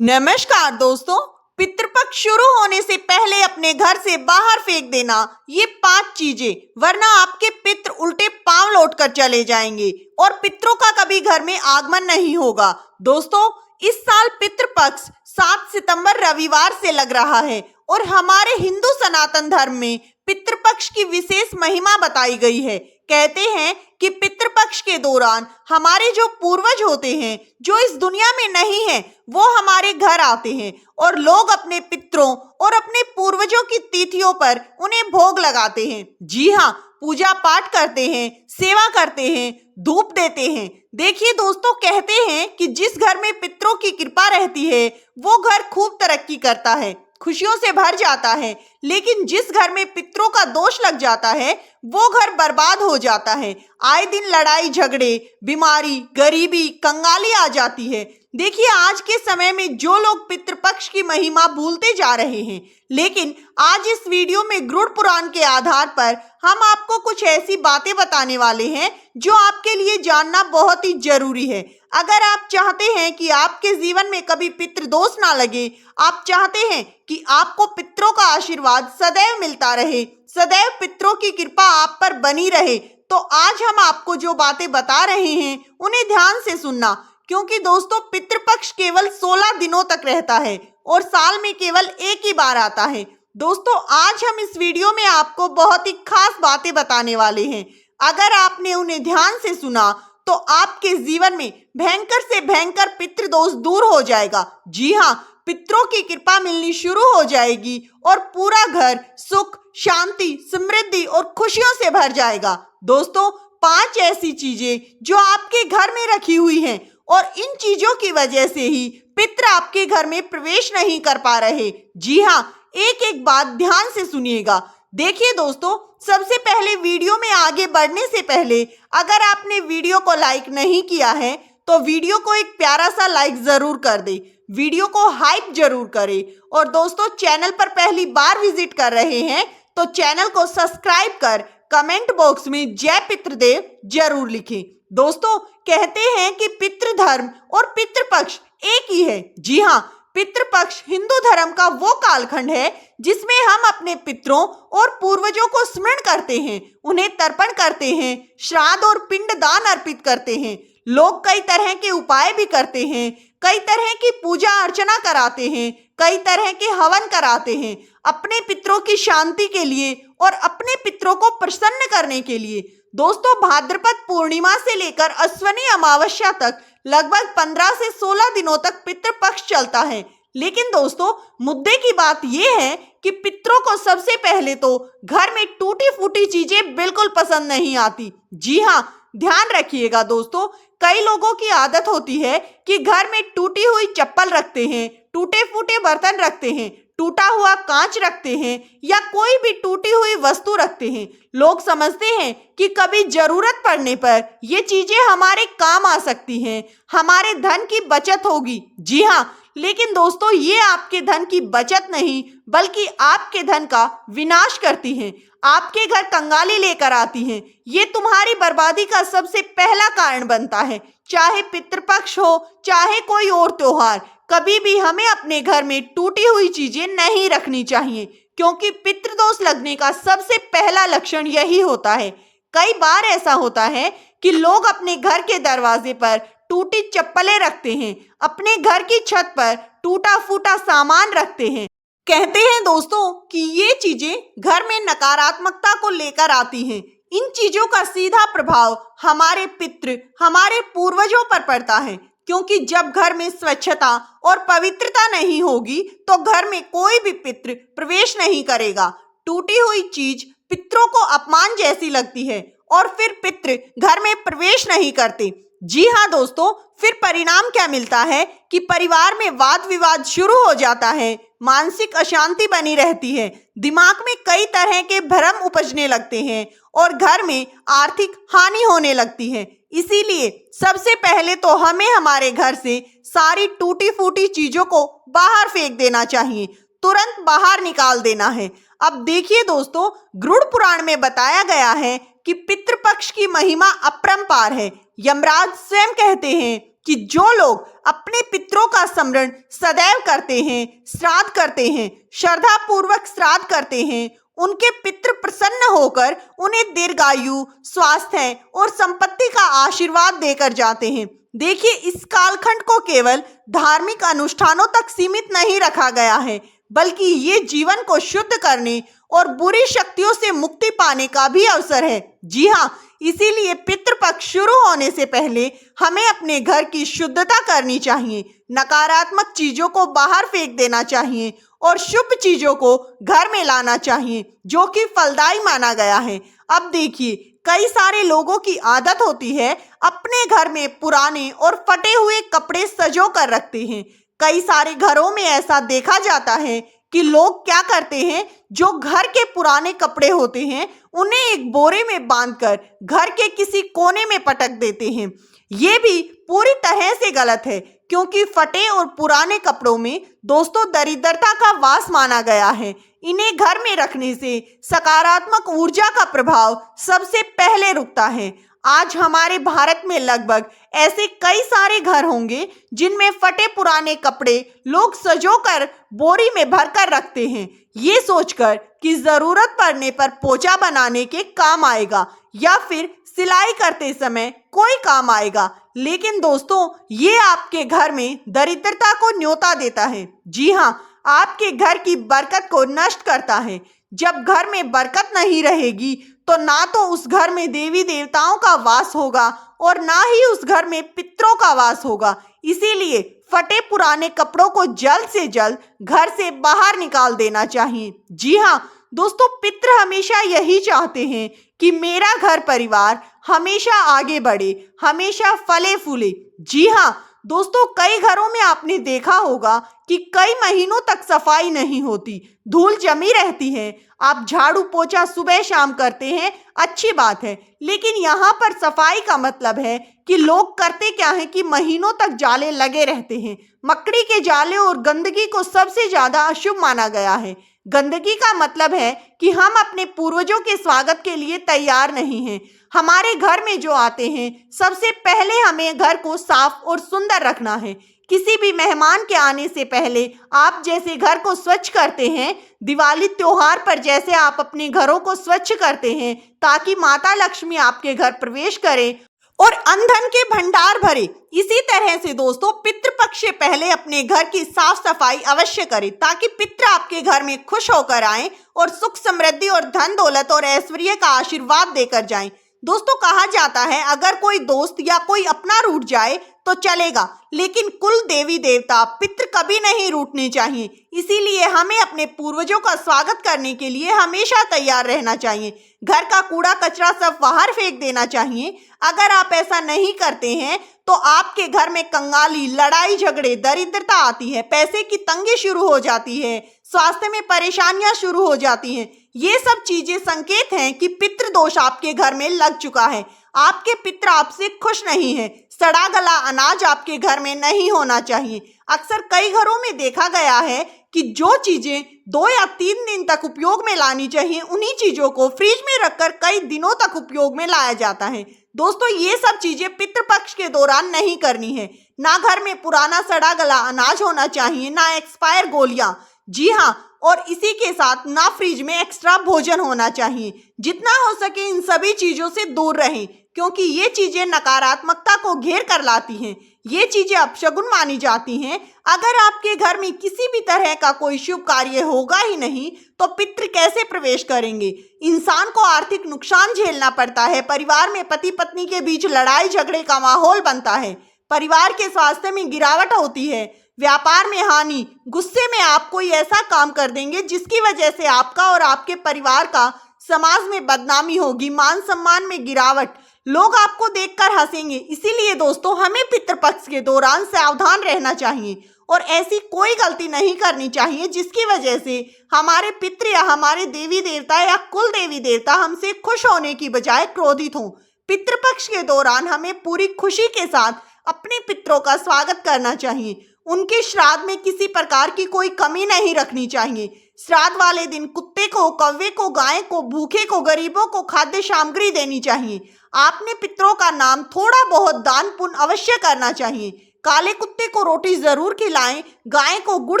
नमस्कार दोस्तों। पितृपक्ष शुरू होने से पहले अपने घर से बाहर फेंक देना ये 5 चीजें, वरना आपके पितृ उल्टे पांव लौटकर चले जाएंगे और पितरों का कभी घर में आगमन नहीं होगा। दोस्तों, इस साल पितृपक्ष 7 सितंबर रविवार से लग रहा है और हमारे हिंदू सनातन धर्म में पितृपक्ष की विशेष महिमा बताई गई है। कहते हैं कि पितृपक्ष के दौरान हमारे जो पूर्वज होते हैं, जो इस दुनिया में नहीं है, वो हमारे घर आते हैं और लोग अपने पितरों और अपने पूर्वजों की तिथियों पर उन्हें भोग लगाते हैं। जी हाँ, पूजा पाठ करते हैं, सेवा करते हैं, धूप देते हैं। देखिए दोस्तों, कहते हैं कि जिस घर में पितरों की कृपा रहती है वो घर खूब तरक्की करता है, खुशियों से भर जाता है। लेकिन जिस घर में पितरों का दोष लग जाता है वो घर बर्बाद हो जाता है। आए दिन लड़ाई झगड़े, बीमारी, गरीबी, कंगाली आ जाती है। देखिए, आज के समय में जो लोग पितृपक्ष की महिमा भूलते जा रहे हैं, लेकिन आज इस वीडियो में गरुड़ पुराण के आधार पर हम आपको कुछ ऐसी बातें बताने वाले हैं जो आपके लिए जानना बहुत ही जरूरी है। अगर आप चाहते हैं कि आपके जीवन में कभी पितृदोष ना लगे, आप चाहते हैं कि आपको पितरों का आशीर्वाद सदैव मिलता रहे, सदैव पितरों की कृपा आप पर बनी रहे, तो आज हम आपको जो बातें बता रहे हैं उन्हें ध्यान से सुनना। क्योंकि दोस्तों, पितृपक्ष केवल 16 दिनों तक रहता है और साल में केवल एक ही बार आता है। दोस्तों, आज हम इस वीडियो में आपको बहुत ही खास बातें बताने वाले हैं। अगर आपने उन्हें ध्यान से सुना तो आपके जीवन में भयंकर से भयंकर पितृदोष दूर हो जाएगा। जी हाँ, पितरों की कृपा मिलनी शुरू हो जाएगी और पूरा घर सुख, शांति, समृद्धि और खुशियों से भर जाएगा। दोस्तों, 5 ऐसी चीजें जो आपके घर में रखी हुई हैं और इन चीजों की वजह से ही पितृ आपके घर में प्रवेश नहीं कर पा रहे। जी हाँ, एक एक बात ध्यान से सुनिएगा। देखिए दोस्तों, सबसे पहले वीडियो में आगे बढ़ने से पहले अगर आपने वीडियो को लाइक नहीं किया है तो वीडियो को एक प्यारा सा लाइक जरूर कर दे, वीडियो को हाइप जरूर करें। और दोस्तों, चैनल पर पहली बार विजिट कर रहे हैं तो चैनल को सब्सक्राइब कर कमेंट बॉक्स में जय पितृदेव जरूर लिखें। दोस्तों, कहते हैं कि पितृधर्म और पितृपक्ष एक ही है। जी हाँ, पितृपक्ष हिंदू धर्म का वो कालखंड है जिसमें हम अपने पितरों और पूर्वजों को स्मरण करते हैं, उन्हें तर्पण करते हैं, श्राद्ध और पिंड दान अर्पित करते हैं। लोग कई तरह के उपाय भी करते हैं, कई तरह की पूजा अर्चना कराते हैं, कई तरह के हवन कराते हैं अपने पितरों की शांति के लिए और अपने पितरों को प्रसन्न करने के लिए। दोस्तों, भाद्रपद पूर्णिमा से लेकर अश्विनी अमावस्या तक लगभग 15 से 16 दिनों तक पितृपक्ष चलता है। लेकिन दोस्तों, मुद्दे की बात यह है कि पितरों को सबसे पहले तो घर में टूटी फूटी चीजें बिल्कुल पसंद नहीं आती। जी हाँ, ध्यान रखिएगा दोस्तों, कई लोगों की आदत होती है कि घर में टूटी हुई चप्पल रखते हैं, टूटे फूटे बर्तन रखते हैं, टूटा हुआ कांच रखते हैं या कोई भी टूटी हुई वस्तु रखते हैं। लोग समझते हैं कि कभी जरूरत पड़ने पर ये चीजें हमारे काम आ सकती हैं, हमारे धन की बचत होगी। जी हाँ, लेकिन दोस्तों, ये आपके धन की बचत नहीं बल्कि आपके धन का विनाश करती हैं, आपके घर कंगाली लेकर आती हैं। ये तुम्हारी बर्बादी का सबसे पहला कारण बनता है। चाहे पितृपक्ष हो, चाहे कोई और त्योहार, कभी भी हमें अपने घर में टूटी हुई चीजें नहीं रखनी चाहिए, क्योंकि पितृदोष लगने का सबसे पहला लक्षण यही होता है। कई बार ऐसा होता है कि लोग अपने घर के दरवाजे पर टूटी चप्पलें रखते हैं, अपने घर की छत पर टूटा फूटा सामान रखते हैं। कहते हैं दोस्तों कि ये चीजें घर में नकारात्मकता को लेकर आती हैं। इन चीजों का सीधा प्रभाव हमारे पितृ, हमारे पूर्वजों पर पड़ता है, क्योंकि जब घर में स्वच्छता और पवित्रता नहीं होगी तो घर में कोई भी पितृ प्रवेश नहीं करेगा। टूटी हुई चीज पितरों को अपमान जैसी लगती है और फिर पितृ घर में प्रवेश नहीं करते। जी हाँ दोस्तों, फिर परिणाम क्या मिलता है कि परिवार में वाद विवाद शुरू हो जाता है, मानसिक अशांति बनी रहती है, दिमाग में कई तरह के भ्रम उपजने लगते हैं और घर में आर्थिक हानि होने लगती है। इसीलिए सबसे पहले तो हमें हमारे घर से सारी टूटी फूटी चीजों को बाहर फेंक देना चाहिए, तुरंत बाहर निकाल देना है। अब देखिए दोस्तों, गरुड़ पुराण में बताया गया है कि पितृपक्ष की महिमा अपरंपार है। यमराज स्वयं कहते हैं कि जो लोग अपने पितरों का स्मरण सदैव करते हैं, श्राद्ध करते हैं, श्रद्धा पूर्वक श्राद्ध करते हैं, उनके पितृ प्रसन्न होकर उन्हें दीर्घायु, स्वास्थ्य और संपत्ति का आशीर्वाद देकर जाते हैं। देखिए, इस कालखंड को केवल धार्मिक अनुष्ठानों तक सीमित नहीं रखा गया है, बल्कि ये जीवन को शुद्ध करने और बुरी शक्तियों से मुक्ति पाने का भी अवसर है। जी हाँ, इसीलिए पितृपक्ष शुरू होने से पहले हमें अपने घर की शुद्धता करनी चाहिए, नकारात्मक चीजों को बाहर फेंक देना चाहिए और शुभ चीजों को घर में लाना चाहिए, जो कि फलदायी माना गया है। अब देखिए, कई सारे लोगों की आदत होती है अपने घर में पुराने और फटे हुए कपड़े संजो कर रखते हैं। कई सारे घरों में ऐसा देखा जाता है कि लोग क्या करते हैं, जो घर के पुराने कपड़े होते हैं उन्हें एक बोरे में बांधकर घर के किसी कोने में पटक देते हैं। ये भी पूरी तरह से गलत है, क्योंकि फटे और पुराने कपड़ों में दोस्तों दरिद्रता का वास माना गया है। इन्हें घर में रखने से सकारात्मक ऊर्जा का प्रभाव सबसे पहले रुकता है। आज हमारे भारत में लगभग ऐसे कई सारे घर होंगे जिनमें फटे पुराने कपड़े लोग सजोकर बोरी में भरकर रखते हैं, ये सोचकर कि जरूरत पड़ने पर पोछा बनाने के काम आएगा या फिर सिलाई करते समय कोई काम आएगा। लेकिन दोस्तों, ये आपके घर में दरिद्रता को न्योता देता है। जी हाँ, आपके घर की बरकत को नष्ट करता है। जब घर में बरकत नहीं रहेगी तो ना तो उस घर में देवी देवताओं का वास होगा और ना ही उस घर में पितरों का वास होगा। इसीलिए फटे पुराने कपड़ों को जल्द से जल्द घर से बाहर निकाल देना चाहिए। जी हाँ दोस्तों, पितृ हमेशा यही चाहते हैं कि मेरा घर परिवार हमेशा आगे बढ़े, हमेशा फले फूले। जी हाँ दोस्तों, कई घरों में आपने देखा होगा कि कई महीनों तक सफाई नहीं होती, धूल जमी रहती है। आप झाड़ू पोछा सुबह शाम करते हैं, अच्छी बात है, लेकिन यहाँ पर सफाई का मतलब है कि लोग करते क्या है कि महीनों तक जाले लगे रहते हैं। मकड़ी के जाले और गंदगी को सबसे ज्यादा अशुभ माना गया है। गंदगी का मतलब है कि हम अपने पूर्वजों के स्वागत के लिए तैयार नहीं हैं। हमारे घर में जो आते हैं, सबसे पहले हमें घर को साफ और सुंदर रखना है। किसी भी मेहमान के आने से पहले आप जैसे घर को स्वच्छ करते हैं, दिवाली त्योहार पर जैसे आप अपने घरों को स्वच्छ करते हैं ताकि माता लक्ष्मी आपके घर प्रवेश करें और अन्न के भंडार भरे, इसी तरह से दोस्तों पितृपक्ष से पहले अपने घर की साफ सफाई अवश्य करें ताकि पितृ आपके घर में खुश होकर आएं और सुख समृद्धि और धन दौलत और ऐश्वर्य का आशीर्वाद देकर जाएं। दोस्तों, कहा जाता है अगर कोई दोस्त या कोई अपना रूठ जाए तो चलेगा, लेकिन कुल देवी देवता पितृ कभी नहीं रूठने चाहिए। इसीलिए हमें अपने पूर्वजों का स्वागत करने के लिए हमेशा तैयार रहना चाहिए। घर का कूड़ा कचरा सब बाहर फेंक देना चाहिए। अगर आप ऐसा नहीं करते हैं तो आपके घर में कंगाली, लड़ाई झगड़े, दरिद्रता आती है, पैसे की तंगी शुरू हो जाती है, स्वास्थ्य में परेशानियां शुरू हो जाती हैं। ये सब चीजें संकेत हैं कि पितृ दोष आपके घर में लग चुका है। आपके पितृ आपसे खुश नहीं है। सड़ा गला अनाज आपके घर में नहीं होना चाहिए। अक्सर कई घरों में देखा गया है कि जो चीजें 2 या 3 दिन तक उपयोग में लानी चाहिए, उन्हीं चीजों को फ्रिज में रखकर कई दिनों तक उपयोग में लाया जाता है। दोस्तों, ये सब चीजें पितृपक्ष के दौरान नहीं करनी है। ना घर में पुराना सड़ा गला अनाज होना चाहिए, ना एक्सपायर गोलियां। जी हाँ, और इसी के साथ ना फ्रिज में एक्स्ट्रा भोजन होना चाहिए। जितना हो सके इन सभी चीजों से दूर रहें, क्योंकि ये चीजें नकारात्मकता को घेर कर लाती हैं। ये चीजें अपशगुन मानी जाती हैं। अगर आपके घर में किसी भी तरह का कोई शुभ कार्य होगा ही नहीं तो पितृ कैसे प्रवेश करेंगे। इंसान को आर्थिक नुकसान झेलना पड़ता है। परिवार में पति पत्नी के बीच लड़ाई झगड़े का माहौल बनता है। परिवार के स्वास्थ्य में गिरावट होती है, व्यापार में हानि। गुस्से में आप कोई ऐसा काम कर देंगे जिसकी वजह से आपका और आपके परिवार का समाज में बदनामी होगी, मान सम्मान में गिरावट, लोग आपको देखकर हंसेंगे। इसीलिए दोस्तों, हमें पितृपक्ष के दौरान सावधान रहना चाहिए और ऐसी कोई गलती नहीं करनी चाहिए जिसकी वजह से हमारे पितृ या हमारे देवी देवता या कुल देवी देवता हमसे खुश होने की बजाय क्रोधित हों। पितृपक्ष के दौरान हमें पूरी खुशी के साथ अपने पितरों का स्वागत करना चाहिए। उनके श्राद्ध में किसी प्रकार की कोई कमी नहीं रखनी चाहिए। श्राद्ध वाले दिन कुत्ते को, कौवे को, गाय को, भूखे को, गरीबों को खाद्य सामग्री देनी चाहिए। आपने पितरों का नाम थोड़ा बहुत दान पुण्य अवश्य करना चाहिए। काले कुत्ते को रोटी जरूर खिलाएं, गाय को गुड़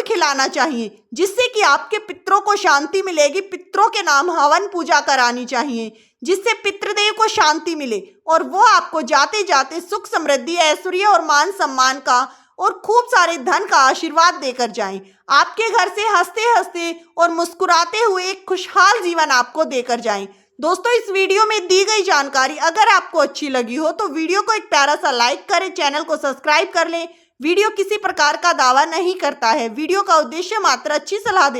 खिलाना चाहिए, जिससे कि आपके पितरों को शांति मिलेगी। पितरों के नाम हवन पूजा करानी चाहिए, जिससे पितृदेव को शांति मिले और वो आपको जाते जाते सुख समृद्धि ऐश्वर्य और मान सम्मान का और खूब सारे धन का आशीर्वाद देकर जाएं। आपके घर से हंसते हंसते और मुस्कुराते हुए एक खुशहाल जीवन आपको देकर जाएं। दोस्तों, इस वीडियो में दी गई जानकारी अगर आपको अच्छी लगी हो तो वीडियो को एक प्यारा सा लाइक करें, चैनल को सब्सक्राइब कर लें। वीडियो किसी प्रकार का दावा नहीं करता है, वीडियो का उद्देश्य मात्र अच्छी सलाह दे